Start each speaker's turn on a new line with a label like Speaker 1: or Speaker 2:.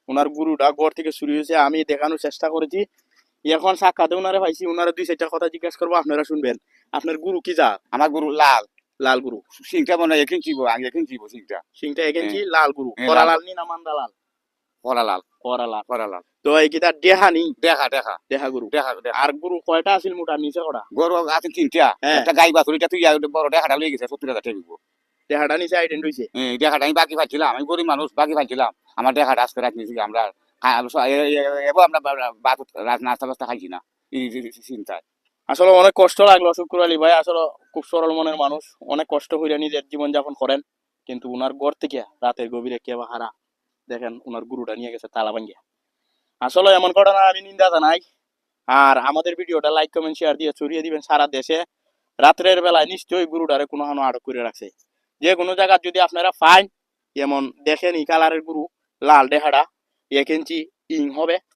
Speaker 1: ওনার গুরুটা ঘর থেকে চুরি হয়েছে, আমি দেখানোর চেষ্টা করেছি। এখন সাক্ষাতে ওনারে পাইছি, ওনারা 2-4টা কথা জিজ্ঞাসা করবো, আপনারা শুনবেন। আপনার গুরু কি যা?
Speaker 2: আমার গরু লাল,
Speaker 1: লাল গুরু।
Speaker 2: সিংটা মনে হয় এখন চিবো, আগে এখন চিবো সিংটা।
Speaker 1: সিংটা এগেনছি লাল গুরু।
Speaker 2: হ্যাঁ,
Speaker 1: করা
Speaker 2: লাল।
Speaker 1: লাল নি না মান্দা লাল?
Speaker 2: করা লাল,
Speaker 1: করা লাল।
Speaker 2: করা লাল।
Speaker 1: তো এই কি তার দেহা নি?
Speaker 2: দেখা দেখা
Speaker 1: দেহা গুরু।
Speaker 2: দেখা দেখা।
Speaker 1: আর গুরু কয়টা আছিল মোটা, নিচে কটা?
Speaker 2: গরু আছে 3টা,
Speaker 1: হ্যাঁ।
Speaker 2: একটা গাই বাছুর, এটা তুই বড় দেখাটা লয়ে গেছে 70,000 টাকা দিব।
Speaker 1: দেহাটা নিচে আইডেন্ট হইছে।
Speaker 2: দেখাটা আমি বাকি পাচ্ছিলাম, আমি গরিব মানুষ বাকি পাচ্ছিলাম, আমার দেখাটা আজকে রাত নিয়েছি আমরা। এবার আমরা নাস্তা বাস্তা খাইছি না এই চিন্তায়।
Speaker 1: আসলে অনেক কষ্ট লাগলো শুক্র আলী ভাই, আসলে খুব সরল মনের মানুষ, অনেক কষ্ট করে নিজের জীবন যাপন করেন, কিন্তু উনার ঘর থেকে রাতের গভীরে কে বা হারা দেখেন উনার গুরুটা নিয়ে গেছে তালা ভাঙ্গিয়া। আসলে এমন ঘটনা আমি নিন্দা জানাই। আর আমাদের ভিডিওটা লাইক কমেন্ট শেয়ার দিয়ে ছড়িয়ে দিবেন সারা দেশে। রাত্রের বেলায় নিশ্চয়ই গুরুটারে কোনো হানো আটক করে রাখছে। যে কোনো জায়গা যদি আপনারা ফাইন, যেমন দেখেন এই কালারের গুরু, লাল দেহাটা 1 ইঞ্চি ইং হবে,